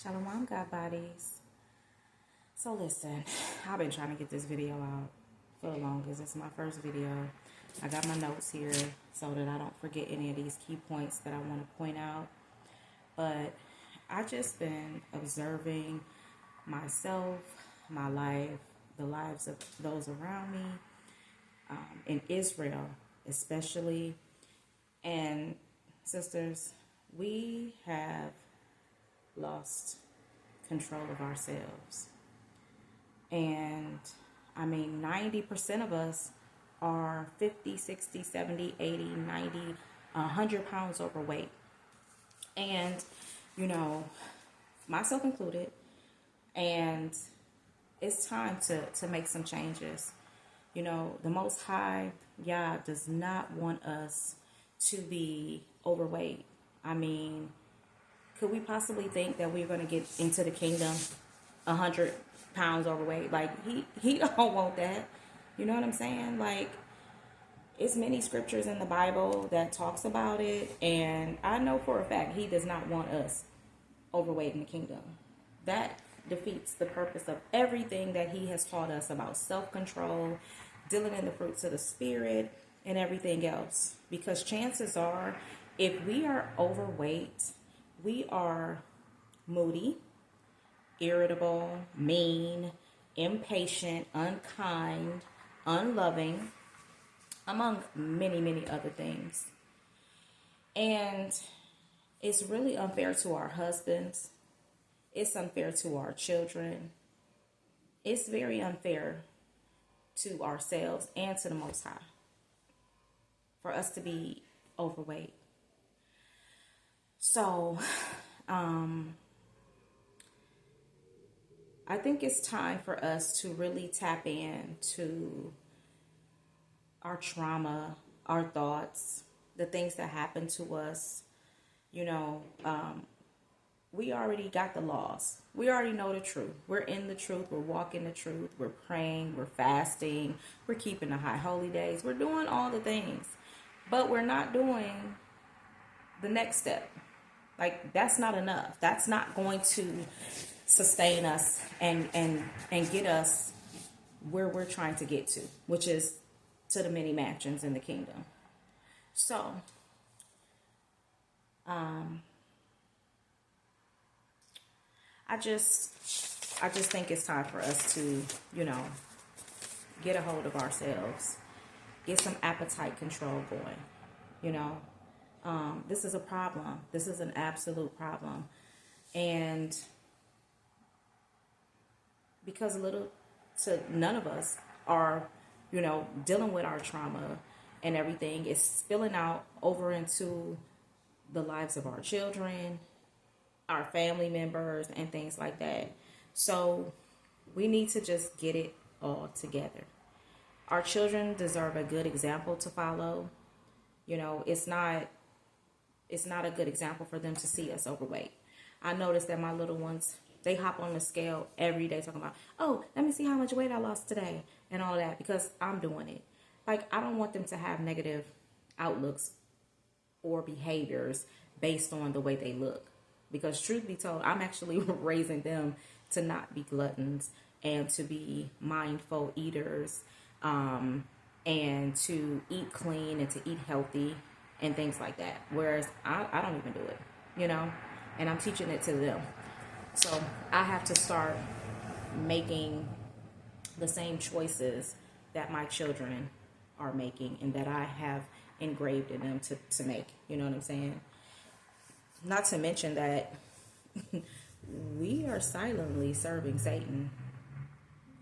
Shalom, God bodies. So listen, I've been trying to get this video out for the longest. It's my first video. I got my notes here so that I don't forget any of these key points that I want to point out. But I just been observing myself, my life, the lives of those around me, in Israel especially. And sisters, we have lost control of ourselves. And I mean, 90% of us are 50, 60, 70, 80, 90, 100 pounds overweight. And, you know, myself included. And it's time to make some changes. You know, the Most High, Yah, does not want us to be overweight. I mean, could we possibly think that we're going to get into the kingdom 100 pounds overweight? Like, he don't want that. You know what I'm saying? Like, it's many scriptures in the Bible that talks about it. And I know for a fact he does not want us overweight in the kingdom. That defeats the purpose of everything that he has taught us about self-control, dealing in the fruits of the spirit, and everything else. Because chances are, if we are overweight, we are moody, irritable, mean, impatient, unkind, unloving, among many, many other things. And it's really unfair to our husbands. It's unfair to our children. It's very unfair to ourselves and to the Most High for us to be overweight. So, I think it's time for us to really tap into our trauma, our thoughts, the things that happen to us. You know, we already got the laws. We already know the truth. We're in the truth. We're walking the truth. We're praying. We're fasting. We're keeping the high holy days. We're doing all the things. But we're not doing the next step. Like, that's not enough. That's not going to sustain us and get us where we're trying to get to, which is to the many mansions in the kingdom. So, I just think it's time for us to, you know, get a hold of ourselves, get some appetite control going. You know, this is a problem. This is an absolute problem. And because little to none of us are, you know, dealing with our trauma and everything, is spilling out over into the lives of our children, our family members, and things like that. So we need to just get it all together. Our children deserve a good example to follow. You know, it's not a good example for them to see us overweight. I noticed that my little ones, they hop on the scale every day talking about, oh, let me see how much weight I lost today and all that, because I'm doing it. Like, I don't want them to have negative outlooks or behaviors based on the way they look. Because truth be told, I'm actually raising them to not be gluttons and to be mindful eaters, and to eat clean and to eat healthy and things like that. Whereas I don't even do it, you know, and I'm teaching it to them. So I have to start making the same choices that my children are making and that I have engraved in them to make. You know what I'm saying? Not to mention that we are silently serving Satan.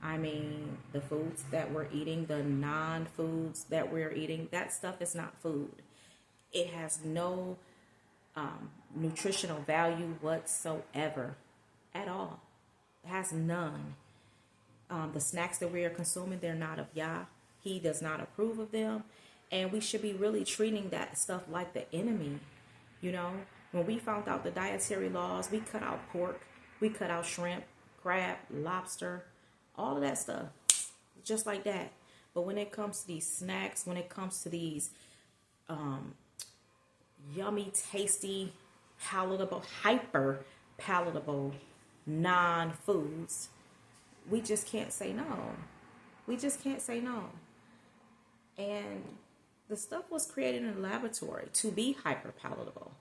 I mean, the foods that we're eating, the non-foods that we're eating, that stuff is not food. It has no nutritional value whatsoever at all. It has none. The snacks that we are consuming, they're not of Yah. He does not approve of them. And we should be really treating that stuff like the enemy. You know, when we found out the dietary laws, we cut out pork, we cut out shrimp, crab, lobster, all of that stuff, just like that. But when it comes to these snacks, when it comes to these yummy, tasty, palatable, hyper palatable non-foods, we just can't say no. We just can't say no. And the stuff was created in a laboratory to be hyper palatable.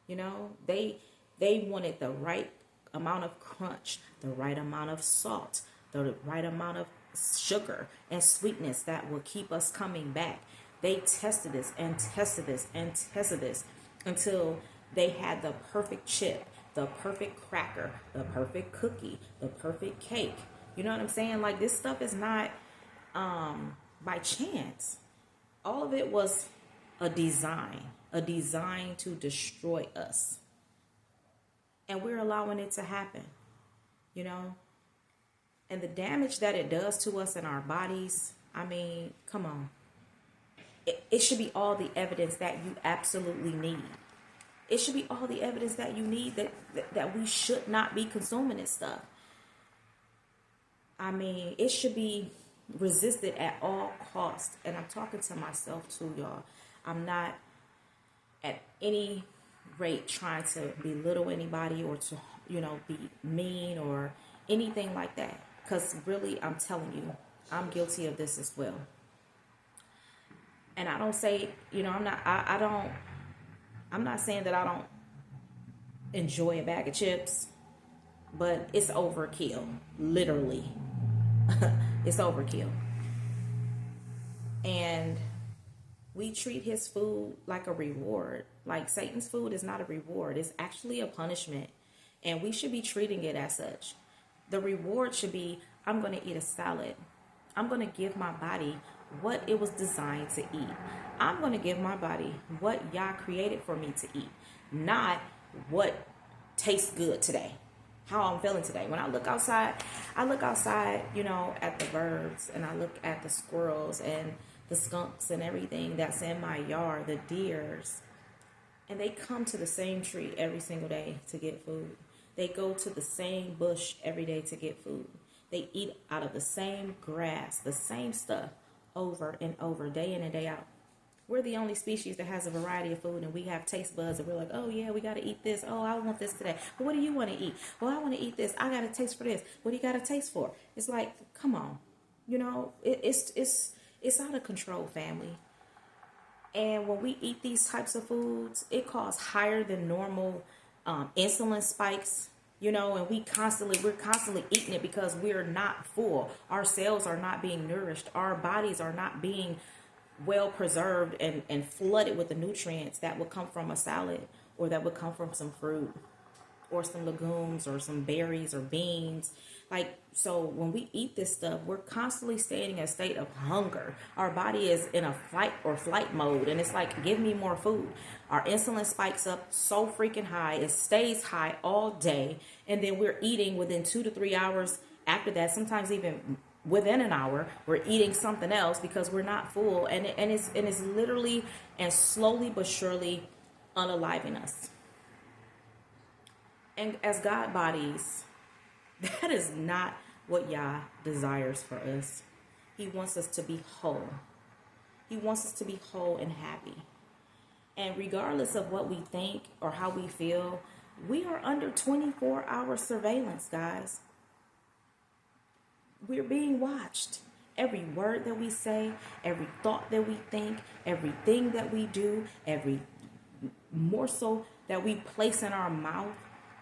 You know, they wanted the right amount of crunch, the right amount of salt, the right amount of sugar and sweetness that will keep us coming back. They tested this and tested this and tested this until they had the perfect chip, the perfect cracker, the perfect cookie, the perfect cake. You know what I'm saying? Like, this stuff is not by chance. All of it was a design to destroy us. And we're allowing it to happen, you know? And the damage that it does to us in our bodies, I mean, come on. It should be all the evidence that you absolutely need. It should be all the evidence that you need that we should not be consuming this stuff. I mean, it should be resisted at all costs. And I'm talking to myself too, y'all. I'm not at any rate trying to belittle anybody or to, you know, be mean or anything like that. Because really, I'm telling you, I'm guilty of this as well. And I don't say, you know, I'm not saying that I don't enjoy a bag of chips, but it's overkill, literally. It's overkill. And we treat his food like a reward. Like, Satan's food is not a reward. It's actually a punishment. And we should be treating it as such. The reward should be, I'm going to eat a salad. I'm going to give my body what it was designed to eat. I'm going to give my body what Yah created for me to eat. Not what tastes good today. How I'm feeling today. When I look outside, you know, at the birds, and I look at the squirrels and the skunks and everything that's in my yard, the deers, and they come to the same tree every single day to get food. They go to the same bush every day to get food. They eat out of the same grass, the same stuff over and over, day in and day out. We're the only species that has a variety of food, and we have taste buds, and we're like, oh yeah, we got to eat this. Oh, I want this today. But what do you want to eat? Well, I want to eat this. I got a taste for this. What do you got a taste for? It's like, come on. You know, it's out of control, family. And when we eat these types of foods, it causes higher than normal insulin spikes, you know, and we're constantly eating it because we're not full. Our cells are not being nourished. Our bodies are not being well preserved and flooded with the nutrients that would come from a salad, or that would come from some fruit or some legumes or some berries or beans. Like, so when we eat this stuff, we're constantly staying in a state of hunger. Our body is in a fight or flight mode, and it's like, give me more food. Our insulin spikes up so freaking high. It stays high all day, and then we're eating within 2 to 3 hours after that, sometimes even within an hour, we're eating something else because we're not full, and it's literally and slowly but surely unaliving us. And as God bodies, that is not what Yah desires for us. He wants us to be whole. He wants us to be whole and happy. And regardless of what we think or how we feel, we are under 24-hour surveillance, guys. We're being watched. Every word that we say, every thought that we think, everything that we do, every morsel that we place in our mouth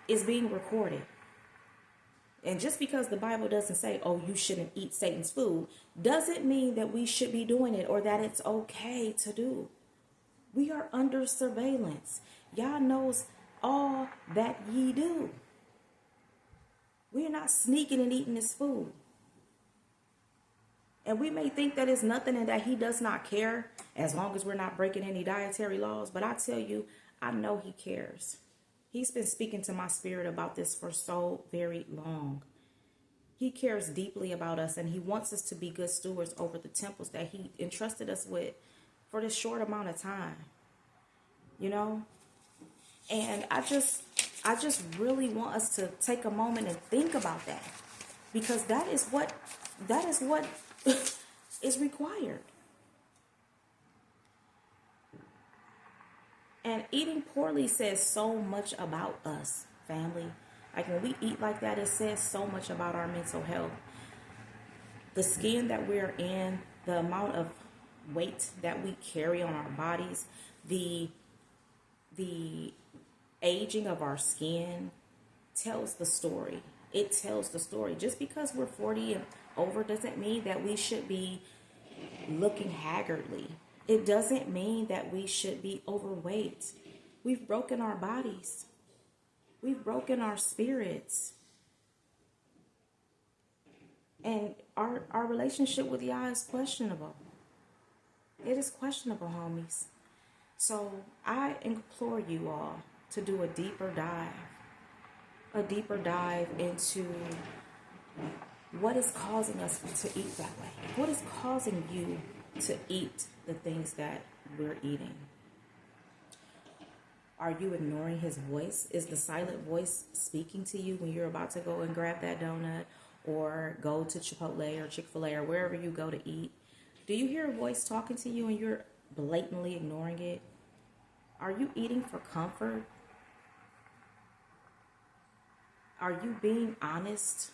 is being recorded. And just because the Bible doesn't say, oh, you shouldn't eat Satan's food, doesn't mean that we should be doing it or that it's okay to do. We are under surveillance. Yah knows all that ye do. We're not sneaking and eating this food. And we may think that it's nothing and that he does not care as long as we're not breaking any dietary laws. But I tell you, I know he cares. He's been speaking to my spirit about this for so very long. He cares deeply about us, and he wants us to be good stewards over the temples that he entrusted us with for this short amount of time. You know? And I just really want us to take a moment and think about that. Because that is what is required. And eating poorly says so much about us, family. Like when we eat like that, it says so much about our mental health. The skin that we're in, the amount of weight that we carry on our bodies, the aging of our skin tells the story. It tells the story. Just because we're 40 and over doesn't mean that we should be looking haggardly. It doesn't mean that we should be overweight. We've broken our bodies. We've broken our spirits. And our relationship with Yah is questionable. It is questionable, homies. So I implore you all to do a deeper dive into what is causing us to eat that way. What is causing you to eat the things that we're eating? Are you ignoring his voice? Is the silent voice speaking to you when you're about to go and grab that donut or go to Chipotle or Chick-fil-A or wherever you go to eat? Do you hear a voice talking to you and you're blatantly ignoring it? Are you eating for comfort? Are you being honest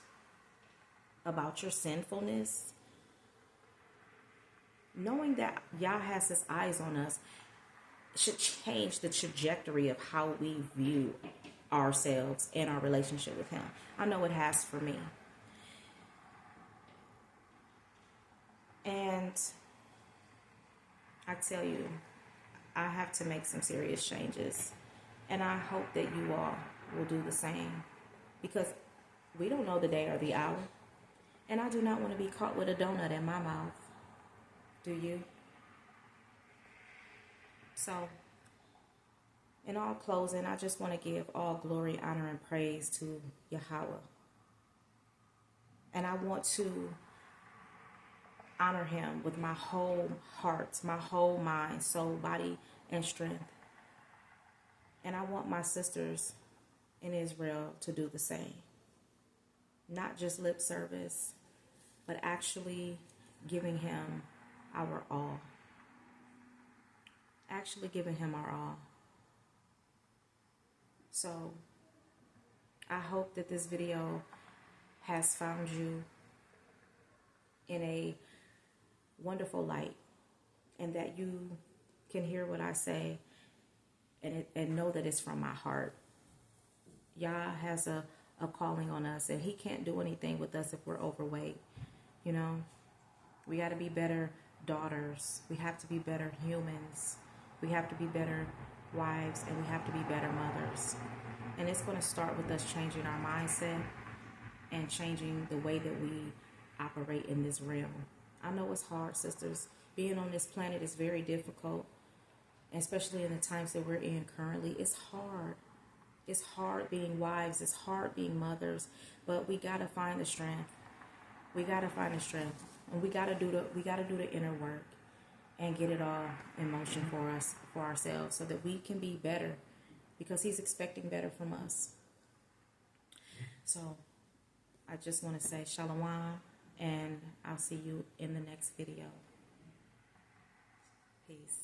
about your sinfulness? Knowing that Yah has his eyes on us should change the trajectory of how we view ourselves and our relationship with him. I know it has for me. And I tell you, I have to make some serious changes. And I hope that you all will do the same. Because we don't know the day or the hour. And I do not want to be caught with a donut in my mouth. Do you? So, in all closing, I just want to give all glory, honor, and praise to Yahweh. And I want to honor him with my whole heart, my whole mind, soul, body, and strength. And I want my sisters in Israel to do the same. Not just lip service, but actually giving him our all. Actually giving him our all. So, I hope that this video has found you in a wonderful light and that you can hear what I say and know that it's from my heart. Yah has a calling on us, and he can't do anything with us if we're overweight. You know, we got to be better daughters. We have to be better humans. We have to be better wives, and we have to be better mothers. And it's going to start with us changing our mindset and changing the way that we operate in this realm. I know it's hard, sisters. Being on this planet is very difficult, especially in the times that we're in currently. It's hard. It's hard being wives. It's hard being mothers. But we got to find the strength. We got to find the strength. And we got to do the inner work and get it all in motion for us, for ourselves, so that we can be better, because he's expecting better from us. So I just want to say shalom, and I'll see you in the next video. Peace.